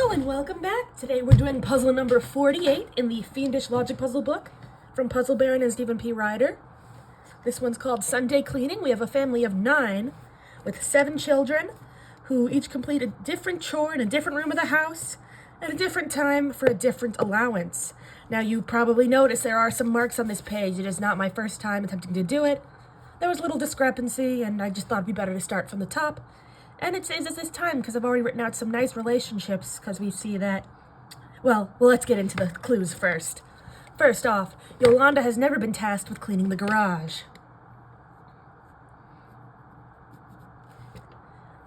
Hello and welcome back. Today we're doing puzzle number 48 in the Fiendish Logic Puzzle book from Puzzle Baron and Stephen P. Ryder. This one's called Sunday Cleaning. We have a family of 9 with 7 children who each complete a different chore in a different room of the house at a different time for a different allowance. Now you probably notice there are some marks on this page. It is not my first time attempting to do it. There was a little discrepancy and I just thought it'd be better to start from the top. And it saves us this time because I've already written out some nice relationships because we see that, well, let's get into the clues first. First off, Yolanda has never been tasked with cleaning the garage.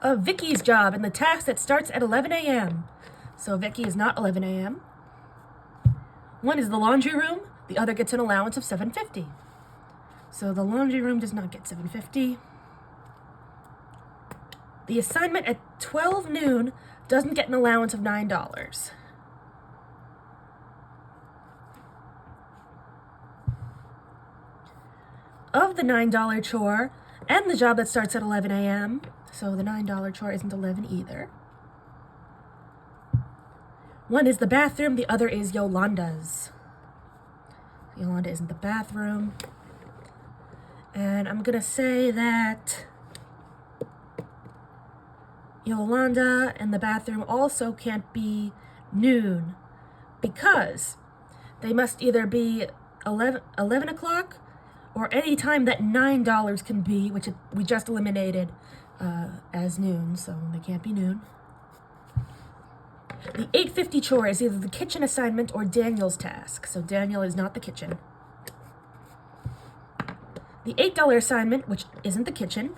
Vicky's job in the task that starts at 11 a.m. So Vicky is not 11 a.m. One is the laundry room, the other gets an allowance of $7.50. So the laundry room does not get $7.50. The assignment at 12 noon doesn't get an allowance of $9. Of the $9 chore and the job that starts at 11 a.m., so the $9 chore isn't 11 either. One is the bathroom, the other is Yolanda's. Yolanda is in the bathroom. And I'm going to say that Yolanda and the bathroom also can't be noon because they must either be 11 o'clock or any time that $9 can be, which we just eliminated as noon, so they can't be noon. The $8.50 chore is either the kitchen assignment or Daniel's task, so Daniel is not the kitchen. The $8 assignment, which isn't the kitchen,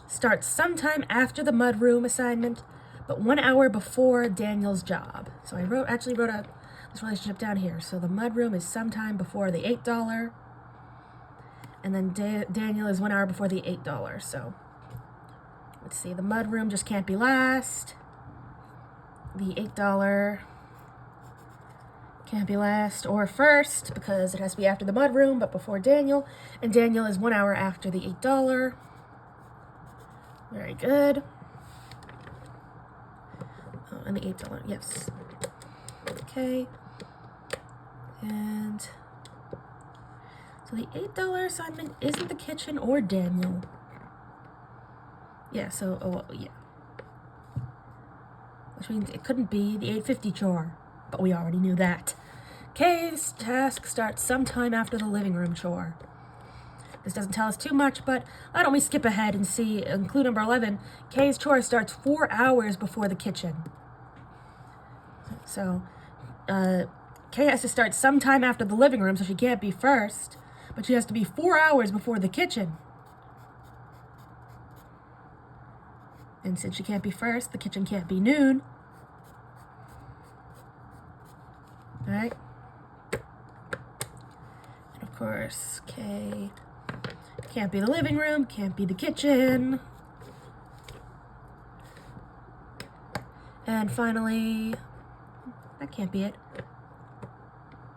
starts sometime after the mudroom assignment, but 1 hour before Daniel's job. So I actually wrote this relationship down here. So the mudroom is sometime before the $8, and then Daniel is 1 hour before the $8. So let's see, the mudroom just can't be last. The $8 can't be last or first because it has to be after the mudroom, but before Daniel, and Daniel is 1 hour after the $8. Very good. Oh, and the $8, yes. Okay. And so the $8 assignment isn't the kitchen or Daniel. Yeah, so, yeah. Which means it couldn't be the $8.50 chore, but we already knew that. Kay's task starts sometime after the living room chore. This doesn't tell us too much, but why don't we skip ahead and see, clue number 11, Kay's chore starts 4 hours before the kitchen. So, Kay has to start sometime after the living room, so she can't be first, but she has to be 4 hours before the kitchen. And since she can't be first, the kitchen can't be noon. All right? And of course, Kay can't be the living room, can't be the kitchen. And finally, that can't be it.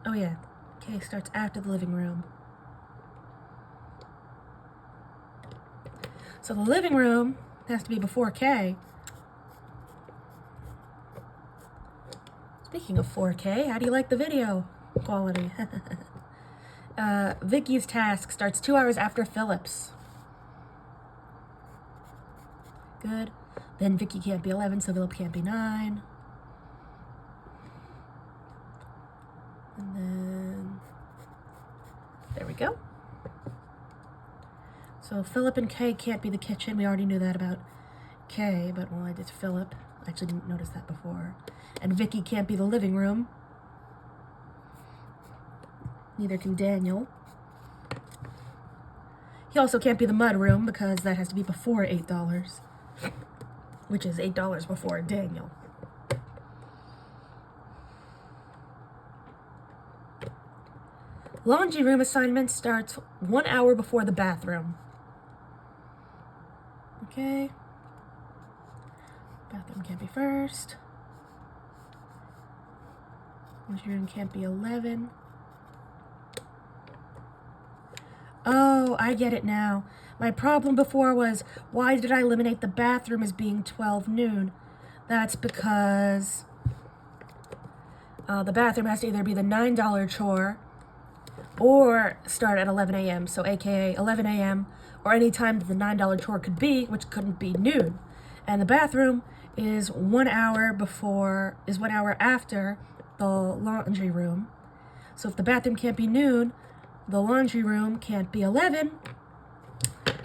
Oh yeah, Kay starts after the living room. So the living room has to be before Kay. Speaking of 4K, how do you like the video quality? Vicky's task starts 2 hours after Philip's. Good. Then Vicky can't be 11, so Philip can't be 9. And then, there we go. So Philip and Kay can't be the kitchen. We already knew that about Kay, but well, I did Philip. I actually didn't notice that before. And Vicky can't be the living room. Neither can Daniel. He also can't be the mud room because that has to be before $8, which is $8 before Daniel. Laundry room assignment starts 1 hour before the bathroom. Okay. Bathroom can't be first. Laundry room can't be 11. Oh, Oh, I get it now. My problem before was, why did I eliminate the bathroom as being 12 noon? That's because the bathroom has to either be the $9 chore or start at 11 a.m., so aka 11 a.m., or any time that the $9 chore could be, which couldn't be noon. And the bathroom is 1 hour after the laundry room. So if the bathroom can't be noon, the laundry room can't be 11.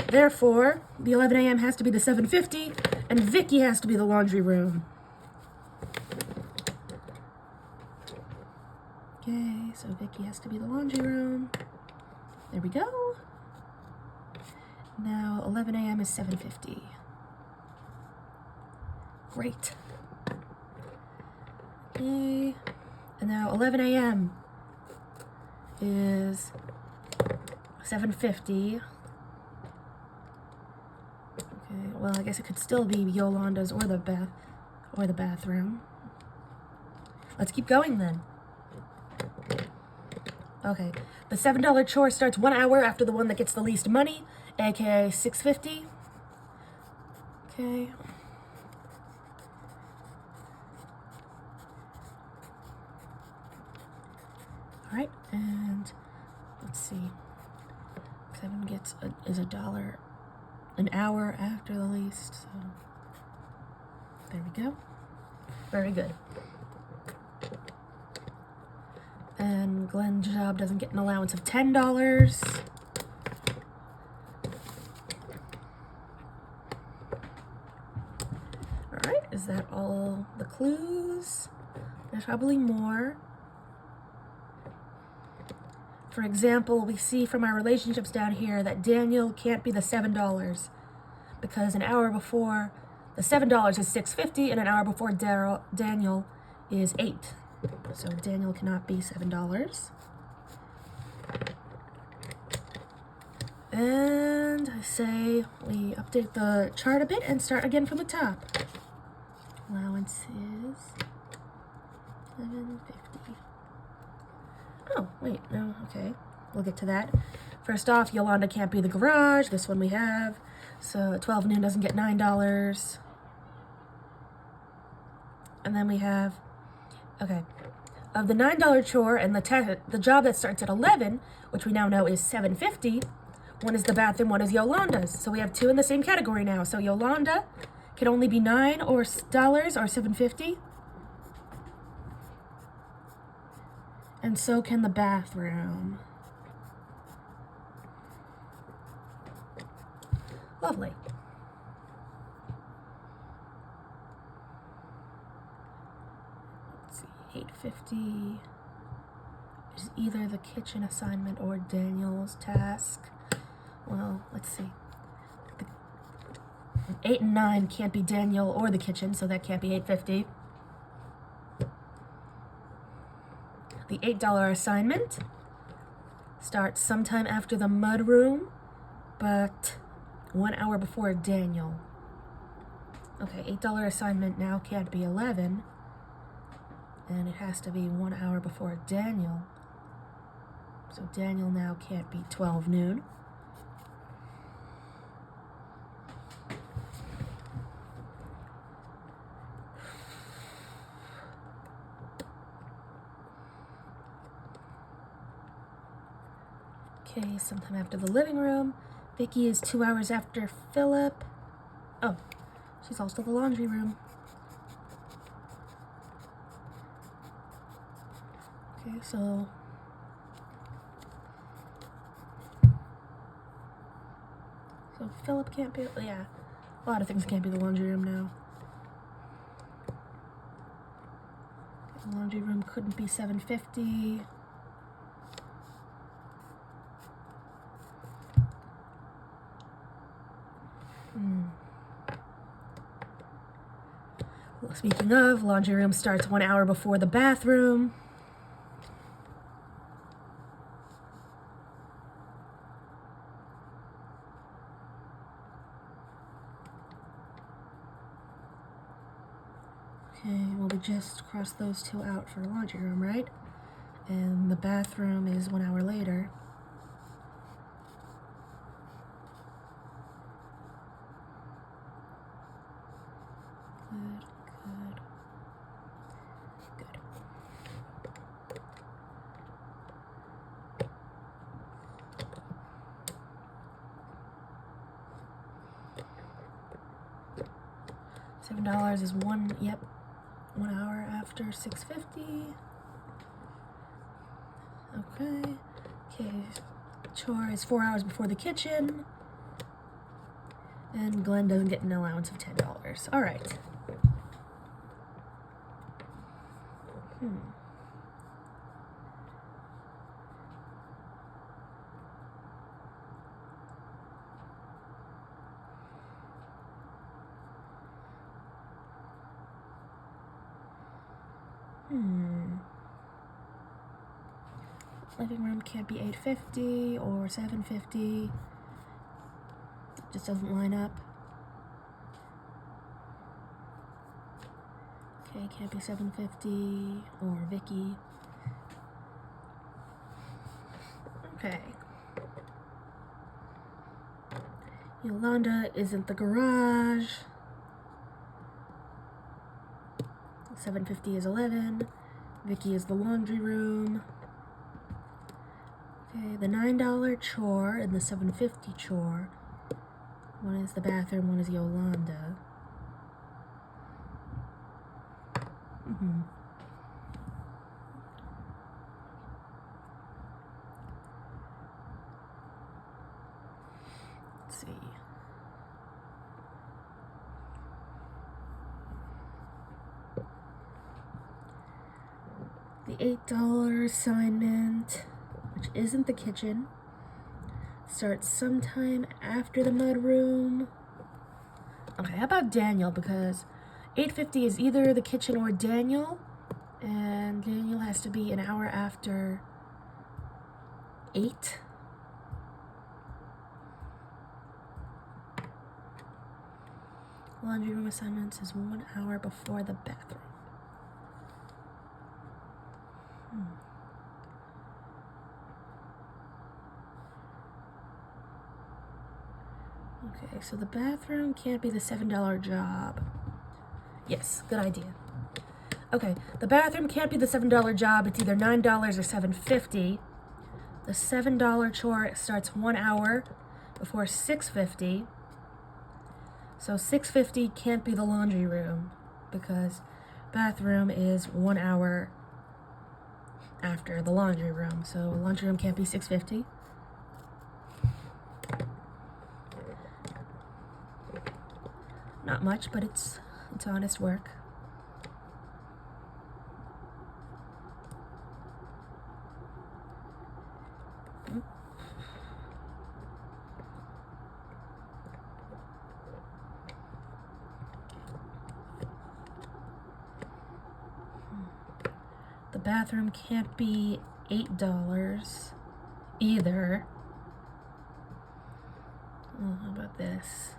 Therefore, the 11 a.m. has to be the 7:50, and Vicky has to be the laundry room. Okay, so Vicky has to be the laundry room. There we go. Now 11 a.m. is 7:50. Great. Okay, and now 11 a.m. is 7:50. Okay, well, I guess it could still be Yolanda's or the bathroom. Let's keep going then. Okay, the $7 chore starts 1 hour after the one that gets the least money, aka 6:50. Okay. All right, and let's see. 7 is $1 an hour after the least, so there we go. Very good. And Glenn's job doesn't get an allowance of $10. All right, is that all the clues? There's probably more. For example, we see from our relationships down here that Daniel can't be the $7 because an hour before the $7 is 6:50 and an hour before Daniel is 8. So Daniel cannot be $7. And I say we update the chart a bit and start again from the top. Allowance is $7.50. Oh, wait, no, okay. We'll get to that. First off, Yolanda can't be the garage. This one we have. So 12 noon doesn't get $9. And then we have, okay, of the $9 chore and the job that starts at 11, which we now know is 7:50, one is the bathroom, one is Yolanda's. So we have two in the same category now. So Yolanda can only be $9 or $7.50. And so can the bathroom. Lovely. Let's see, 8:50 is either the kitchen assignment or Daniel's task. Well, let's see. 8 and 9 can't be Daniel or the kitchen, so that can't be 8:50. The $8 assignment starts sometime after the mudroom, but 1 hour before Daniel. Okay, $8 assignment now can't be 11, and it has to be 1 hour before Daniel. So Daniel now can't be 12 noon. Okay, sometime after the living room. Vicky is 2 hours after Philip. Oh, she's also the laundry room. Okay, so Philip can't be, yeah, a lot of things can't be the laundry room now. The laundry room couldn't be 7:50. Well, speaking of, laundry room starts 1 hour before the bathroom. Okay, well, we just crossed those two out for laundry room, right? And the bathroom is 1 hour later. Good, good, good. $7 is 1 hour after 6:50. Okay. Chore is 4 hours before the kitchen. And Glenn doesn't get an allowance of $10. All right. Living room can't be $8.50 or $7.50. Just doesn't line up. Okay, can't be $7.50 or Vicky. Okay. Yolanda isn't the garage. $7.50 is 11. Vicky is the laundry room. Okay, the $9 chore and the $7.50 chore. One is the bathroom, one is Yolanda. Let's see. The $8 assignment, which isn't the kitchen, starts sometime after the mudroom. Okay, how about Daniel? Because $8.50 is either the kitchen or Daniel, and Daniel has to be an hour after 8. Laundry room assignments is 1 hour before the bathroom. Okay, so the bathroom can't be the $7 job. Yes, good idea. Okay, the bathroom can't be the $7 job. It's either $9 or $7.50. The $7 chore starts 1 hour before 6:50. So 6:50 can't be the laundry room because bathroom is 1 hour after the laundry room. So laundry room can't be 6:50. Not much, but it's honest work. The bathroom can't be $8 either. Oh, how about this?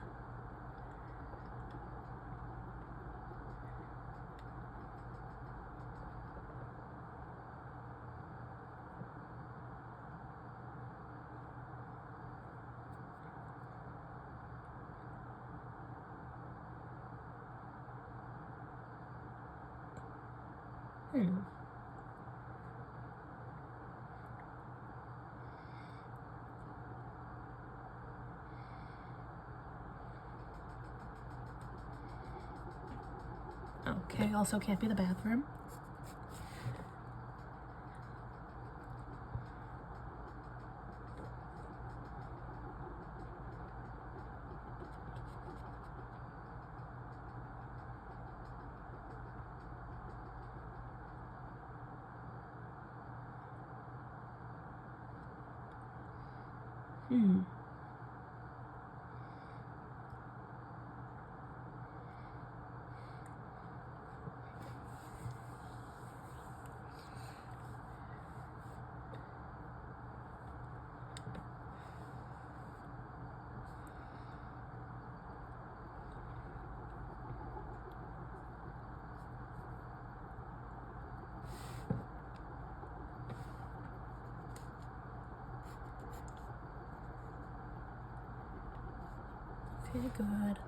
Okay, also can't be the bathroom. Okay, good.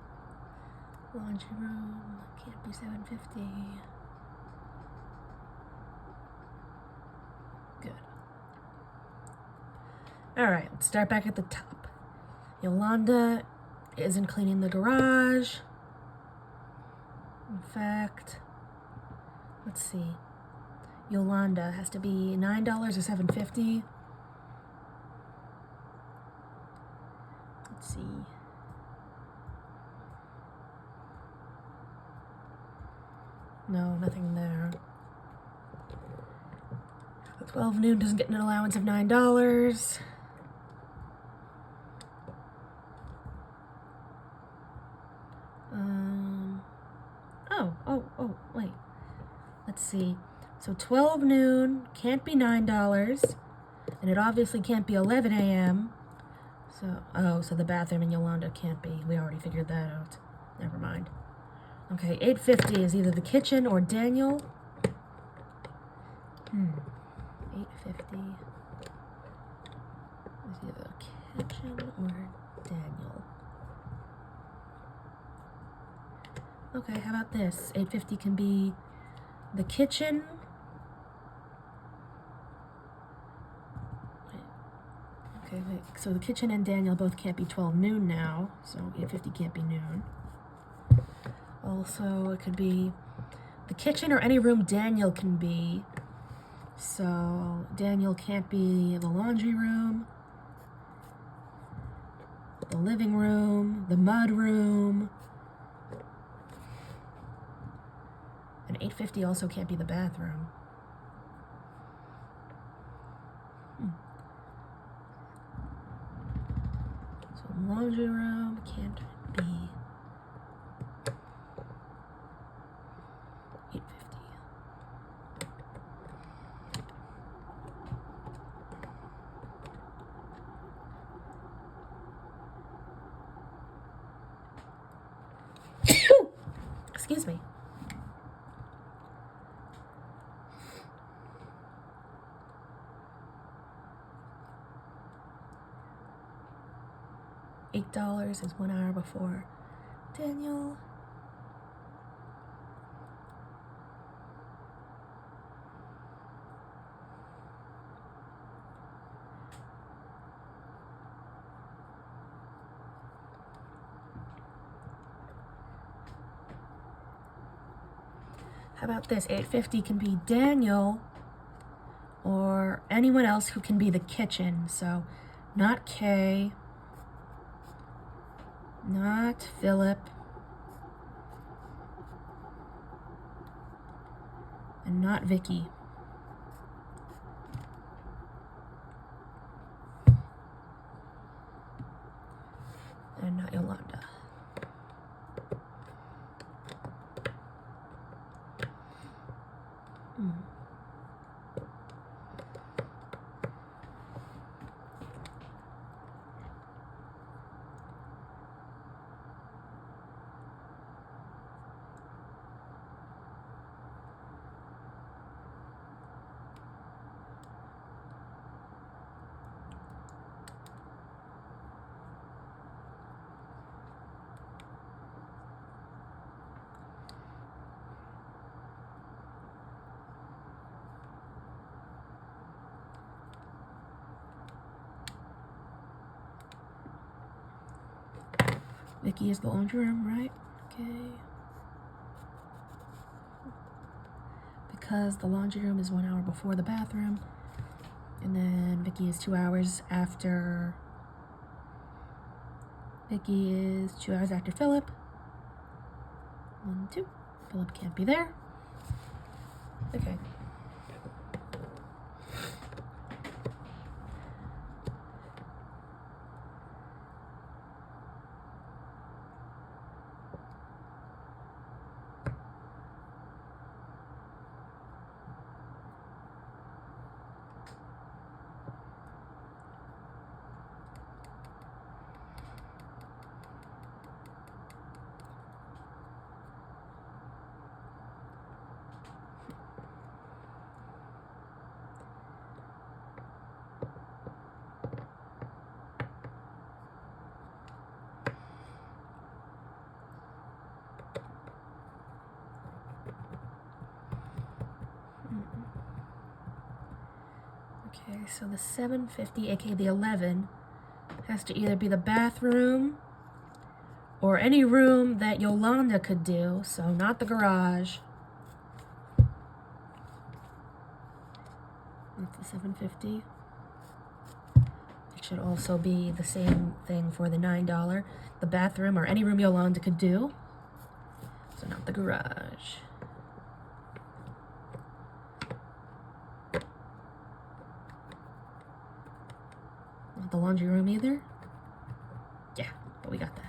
Laundry room can't be 750. Good. Alright, let's start back at the top. Yolanda isn't cleaning the garage. In fact, let's see. Yolanda has to be $9 or $7.50. Let's see. No, nothing there. 12 noon doesn't get an allowance of $9. Oh, wait. Let's see. So 12 noon can't be $9, and it obviously can't be 11 a.m. So the bathroom in Yolanda can't be. We already figured that out. Never mind. Okay, 8:50 is either the kitchen or Daniel. 8:50 is either the kitchen or Daniel. Okay, how about this? 8:50 can be the kitchen. Wait. So the kitchen and Daniel both can't be 12 noon now, so 8:50 can't be noon. Also, it could be the kitchen or any room Daniel can be. So Daniel can't be the laundry room, the living room, the mud room. And 8:50 also can't be the bathroom. So laundry room can't be 8:50. Excuse me. $8 is 1 hour before Daniel. How about this? 8:50 can be Daniel or anyone else who can be the kitchen. So not Kay, not Philip, and not Vicky. And not Yolanda. Vicky is the laundry room, right? Okay. Because the laundry room is 1 hour before the bathroom. And then Vicky is 2 hours after. Vicky is 2 hours after Philip. 1, 2. Philip can't be there. Okay. Okay, so the 750, aka the 11, has to either be the bathroom or any room that Yolanda could do, so not the garage. That's the 750. It should also be the same thing for the $9. The bathroom or any room Yolanda could do, so not the garage. Not the laundry room either? Yeah, but we got that.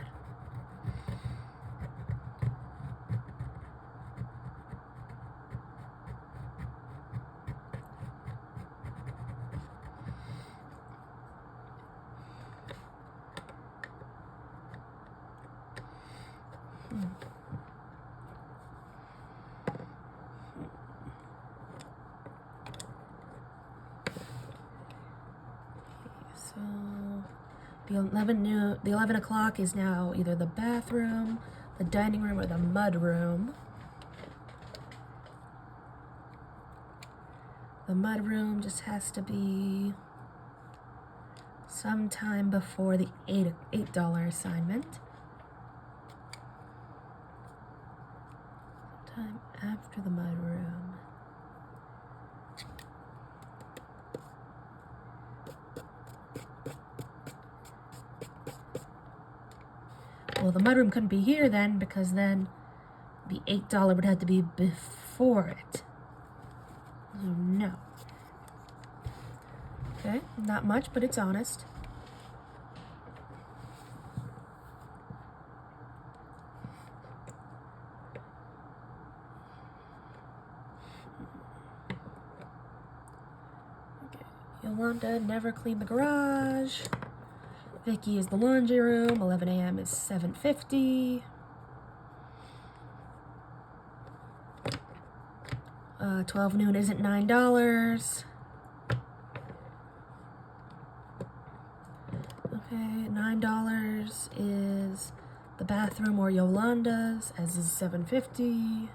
So the 11 o'clock is now either the bathroom, the dining room, or the mud room. The mud room just has to be sometime before the $8 assignment. Sometime after the mud room. Well, the mudroom couldn't be here then, because then the $8 would have to be before it. Oh, no. Okay, not much, but it's honest. Okay, Yolanda never cleaned the garage. Vicky is the laundry room. 11 a.m. is 750. 12 noon isn't $9. Okay, $9 is the bathroom or Yolanda's, as is 750.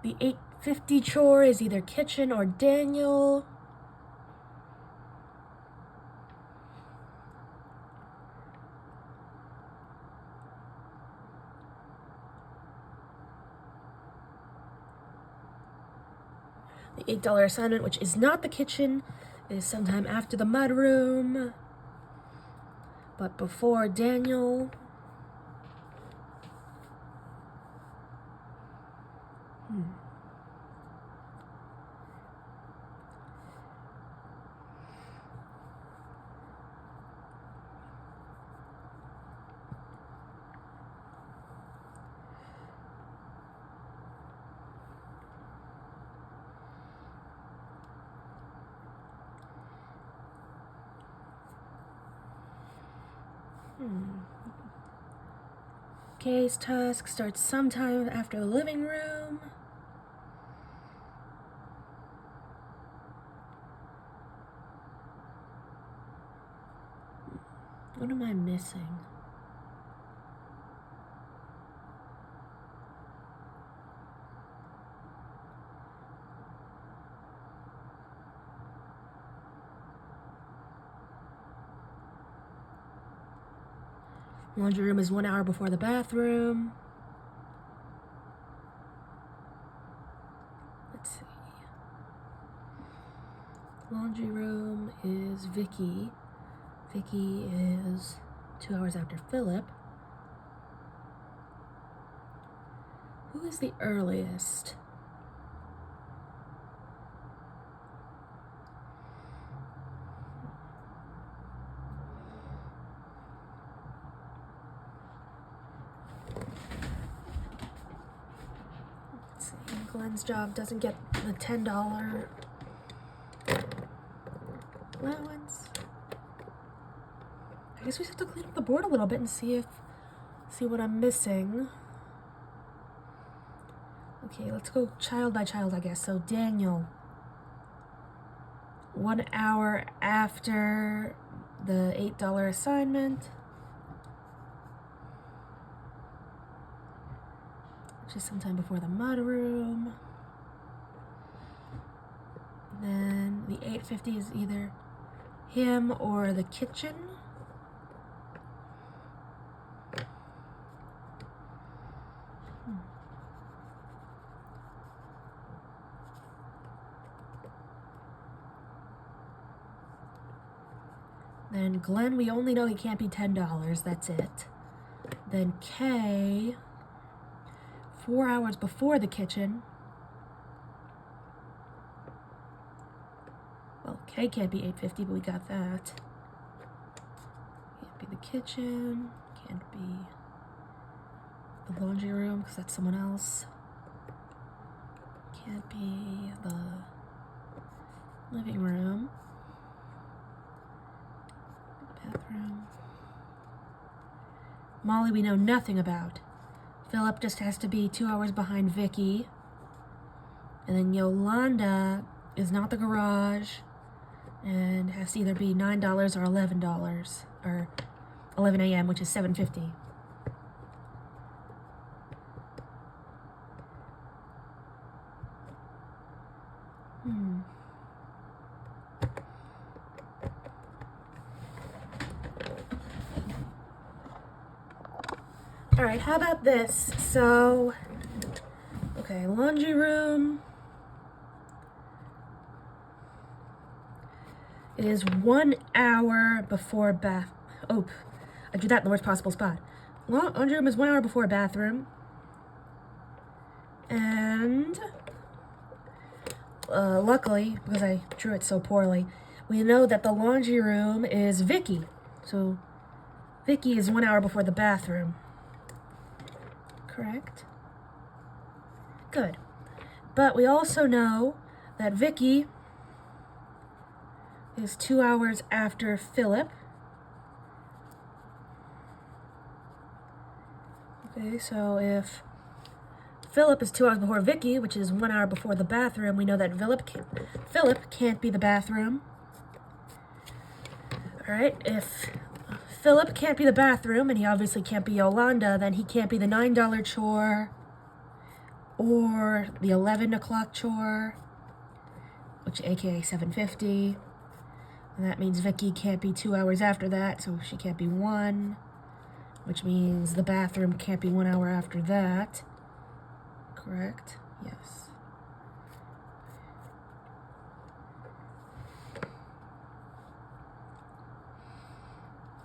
The 850 chore is either kitchen or Daniel. The $8 assignment, which is not the kitchen, is sometime after the mudroom, but before Daniel. Kay's task starts sometime after the living room. What am I missing? Laundry room is 1 hour before the bathroom. Let's see. Laundry room is Vicky. Vicky is 2 hours after Philip. Who is the earliest? Glenn's job doesn't get the $10 allowance. I guess we just have to clean up the board a little bit and see what I'm missing. Okay, let's go child by child, I guess. So Daniel, 1 hour after the $8 assignment, which is sometime before the mudroom. Then the 8:50 is either him or the kitchen. Then Glenn, we only know he can't be $10. That's it. Then Kay, 4 hours before the kitchen. Well, Kay can't be 8:50, but we got that. Can't be the kitchen. Can't be the laundry room because that's someone else. Can't be the living room. Bathroom. Molly we know nothing about. Philip just has to be 2 hours behind Vicky. And then Yolanda is not the garage and has to either be $9 or $11 or 11 a.m., which is 7:50. All right, how about this? So, okay, laundry room. It is 1 hour before bath. Oh, I drew that in the worst possible spot. Laundry room is 1 hour before bathroom. And luckily, because I drew it so poorly, we know that the laundry room is Vicky. So Vicky is 1 hour before the bathroom. Correct? Good. But we also know that Vicky is 2 hours after Philip. Okay, so if Philip is 2 hours before Vicky, which is 1 hour before the bathroom, we know that Philip can't be the bathroom. All right, if Philip can't be the bathroom, and he obviously can't be Yolanda, then he can't be the $9 chore or the 11 o'clock chore, which aka 7:50. And that means Vicky can't be 2 hours after that, so she can't be 1, which means the bathroom can't be 1 hour after that. Correct? Yes.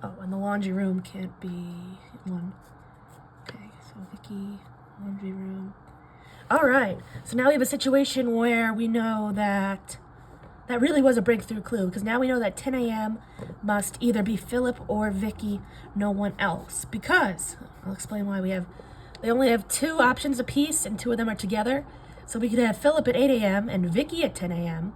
Oh, and the laundry room can't be 1. Okay, so Vicky, laundry room. All right, so now we have a situation where we know that really was a breakthrough clue, because now we know that 10 a.m. must either be Philip or Vicky, no one else. Because, I'll explain why they only have 2 options apiece, and 2 of them are together. So we could have Philip at 8 a.m. and Vicky at 10 a.m.,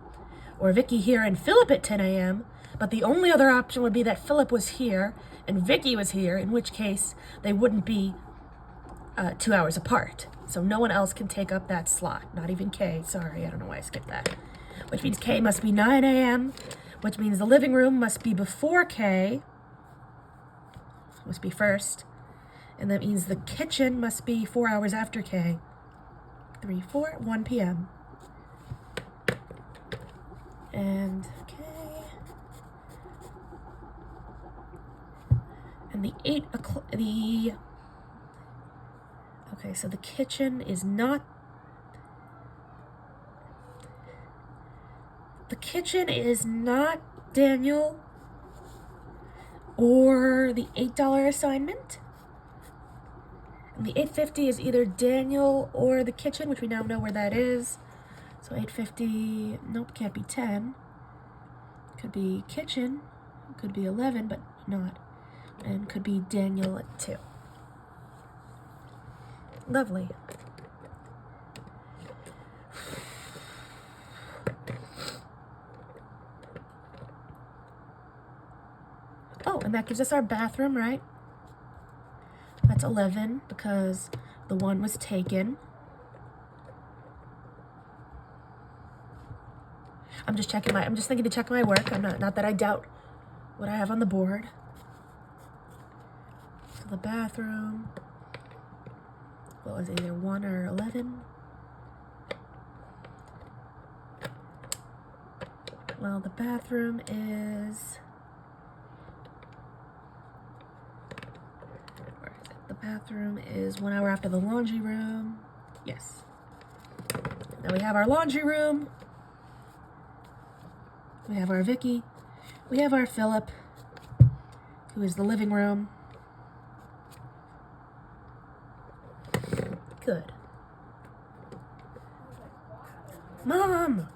or Vicky here and Philip at 10 a.m., but the only other option would be that Philip was here and Vicky was here, in which case they wouldn't be 2 hours apart. So no one else can take up that slot, not even Kay. Sorry, I don't know why I skipped that. Which means Kay must be 9 a.m., which means the living room must be before Kay, must be first, and that means the kitchen must be 4 hours after Kay. 3, 4, 1 p.m. And and the 8 o'clock, okay, so the kitchen is not, Daniel or the $8 assignment. And the 8:50 is either Daniel or the kitchen, which we now know where that is. So 8:50, nope, can't be 10. Could be kitchen, could be 11, but not. And could be Daniel at 2. Lovely. Oh, and that gives us our bathroom, right? That's 11 because the 1 was taken. I'm just thinking to check my work. I'm not that I doubt what I have on the board. So the bathroom, what was it, either 1 or 11? Well, the bathroom is, where is it? The bathroom is 1 hour after the laundry room. Yes. Now we have our laundry room. We have our Vicky. We have our Philip, who is the living room. Good. Mom!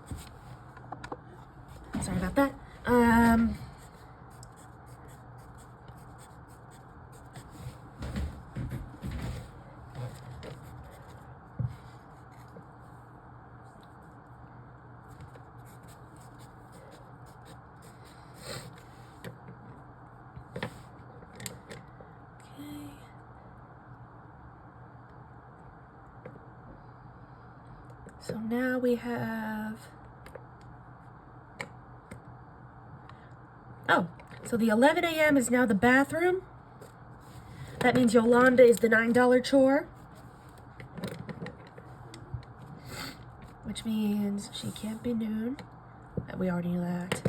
Sorry about that. So now we have, so the 11 a.m. is now the bathroom. That means Yolanda is the $9 chore, which means she can't be noon. We already knew that.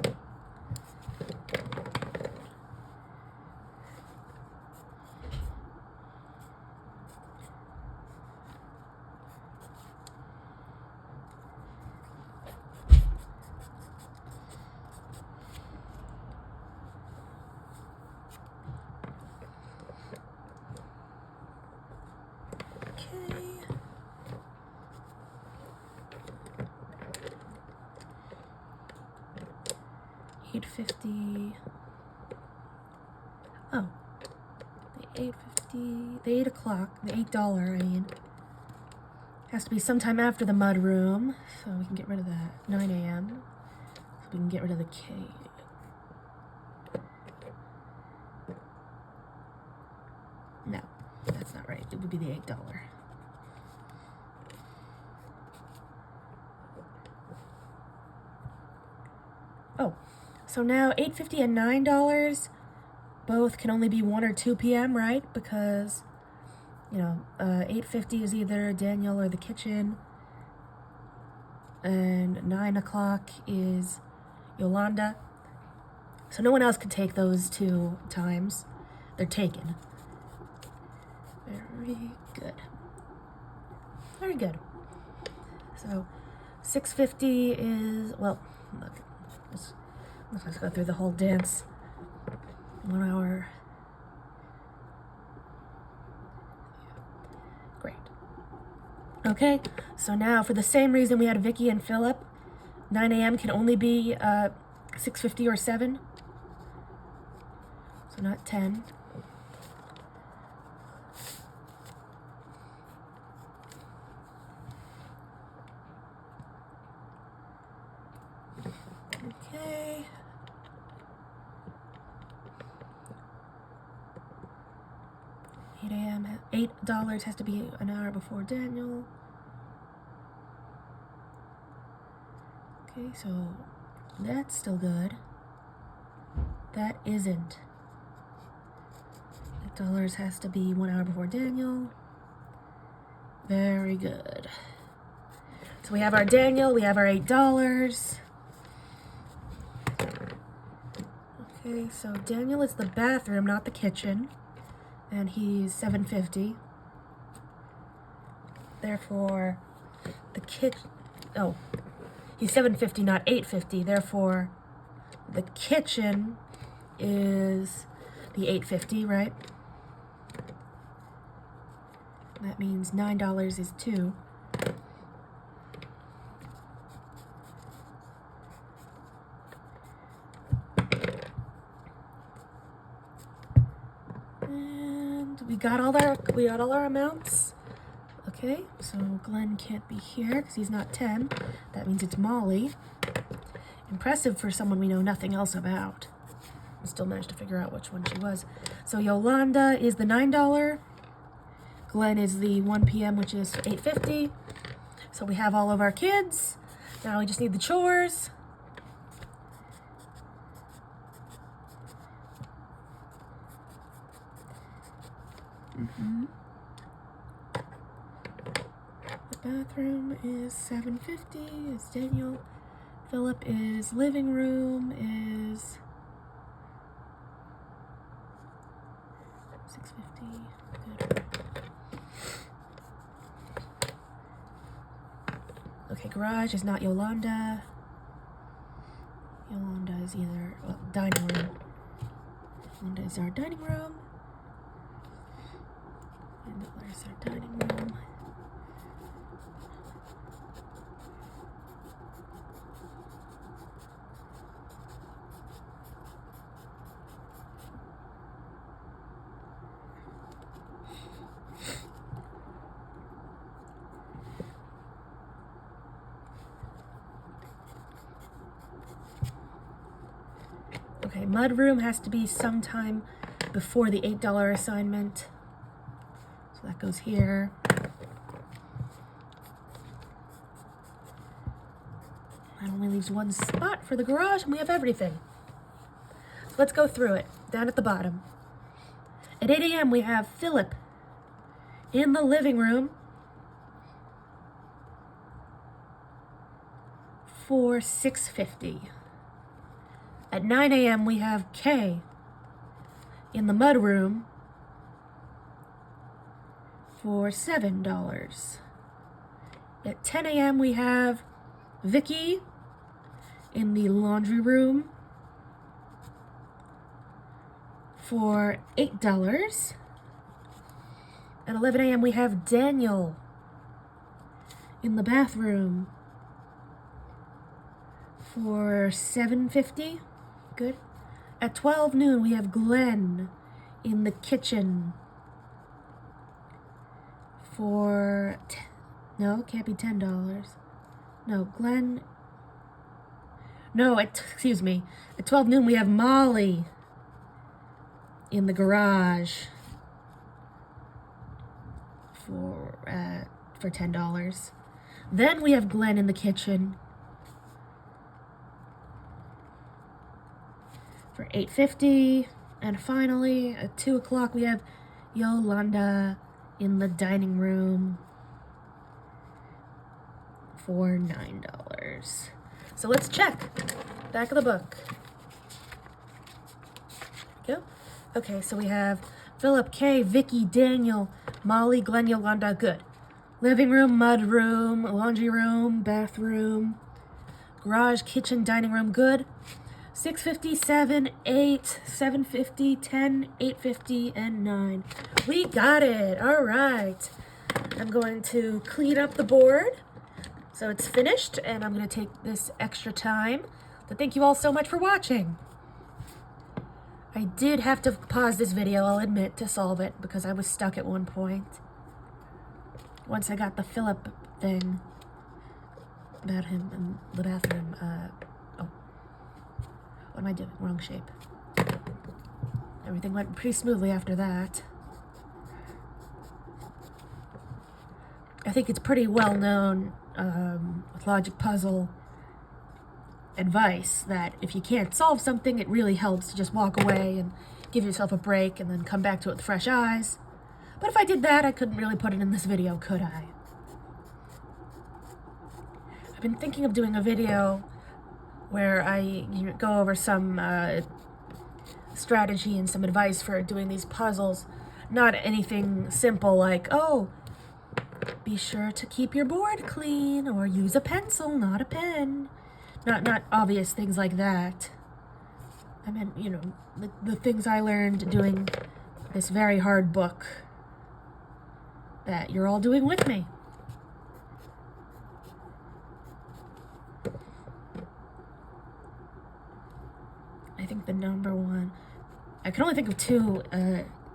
$8.50. Oh, the $8.50, the 8 o'clock, the $8, I mean, has to be sometime after the mud room, so we can get rid of that. 9 a.m. So we can get rid of the K. No, that's not right. It would be the $8. Oh, so now $8.50 and $9 both can only be 1 or 2 p.m., right? Because, you know, $8.50 is either Daniel or the kitchen, and 9 o'clock is Yolanda. So no one else could take those 2 times. They're taken. Very good. Very good. So 6:50 is, well, look. Let's go through the whole dance. 1 hour. Great. Okay, so now for the same reason we had Vicky and Philip, 9 a.m. can only be 6:50 or 7. So not 10. Okay. $8 a.m. $8 has to be an hour before Daniel. Okay, so that's still good. That isn't. $8 has to be 1 hour before Daniel. Very good. So we have our Daniel, we have our $8. Okay, so Daniel is the bathroom, not the kitchen, and he's $7.50. Therefore, the he's $7.50, not $8.50. Therefore, the kitchen is the $8.50, right? That means $9 is 2. We got all our amounts. Okay, so Glenn can't be here because he's not 10. That means it's Molly. Impressive for someone we know nothing else about. We still managed to figure out which one she was. So Yolanda is the $9. Glenn is the 1 p.m., which is $8.50. So we have all of our kids. Now we just need the chores. The bathroom is $7.50. It's Daniel. Philip is living room is $6.50. Good. Okay, garage is not Yolanda. Yolanda is either dining room. Yolanda is our dining room. And there's our dining room. Okay, mudroom has to be sometime before the $8 assignment. So that goes here. That only leaves one spot for the garage, and we have everything. So let's go through it, down at the bottom. At 8 a.m. we have Philip in the living room for $6.50. At 9 a.m. we have Kay in the mudroom for $7. At 10 a.m. we have Vicky in the laundry room for $8. At 11 a.m. we have Daniel in the bathroom for $7.50. Good. At 12 noon we have Glenn in the kitchen for no, can't be $10. No, Glenn. No, excuse me. At 12 noon we have Molly in the garage for $10. Then we have Glenn in the kitchen for $8.50. And finally, at 2 o'clock, we have Yolanda in the dining room for $9. So let's check. Back of the book. Go. Okay, so we have Philip, Kay, Vicky, Daniel, Molly, Glenn, Yolanda. Good. Living room, mud room, laundry room, bathroom, garage, kitchen, dining room. Good. 6.50, 7, 8, 7.50, 10, 8.50, and 9. We got it. All right. I'm going to clean up the board so it's finished, and I'm going to take this extra time. So thank you all so much for watching. I did have to pause this video, I'll admit, to solve it because I was stuck at one point. Once I got the Philip thing about him in the bathroom, what am I doing? Wrong shape. Everything went pretty smoothly after that. I think it's pretty well known with logic puzzle advice that if you can't solve something, it really helps to just walk away and give yourself a break and then come back to it with fresh eyes. But if I did that, I couldn't really put it in this video, could I? I've been thinking of doing a video where I go over some strategy and some advice for doing these puzzles. Not anything simple like, oh, be sure to keep your board clean, or use a pencil, not a pen. Not obvious things like that. I mean, you know, the things I learned doing this very hard book that you're all doing with me. I think the number one, I can only think of two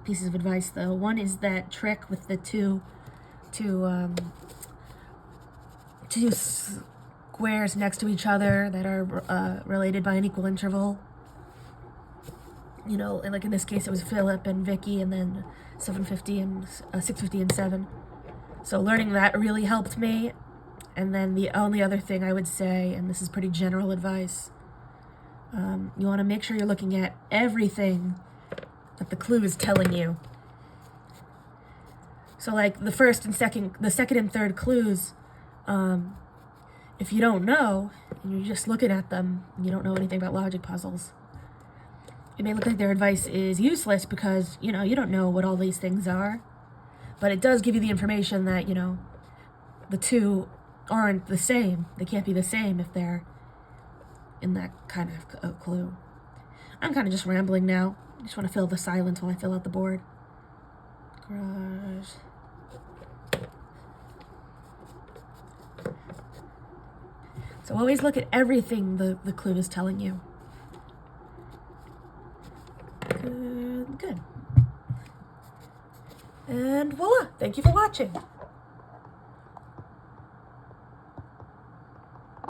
pieces of advice though. One is that trick with the two squares next to each other that are related by an equal interval. You know, and like in this case it was Philip and Vicky, and then 7.50 and 6.50 and 7. So learning that really helped me. And then the only other thing I would say, and this is pretty general advice, you want to make sure you're looking at everything that the clue is telling you. So like the second and third clues, if you don't know, and you're just looking at them, and you don't know anything about logic puzzles, it may look like their advice is useless because, you don't know what all these things are. But it does give you the information that, the two aren't the same. They can't be the same if they're in that kind of clue. I'm kind of just rambling now. I just want to fill the silence while I fill out the board. Garage. So always look at everything the clue is telling you. Good. And voila! Thank you for watching.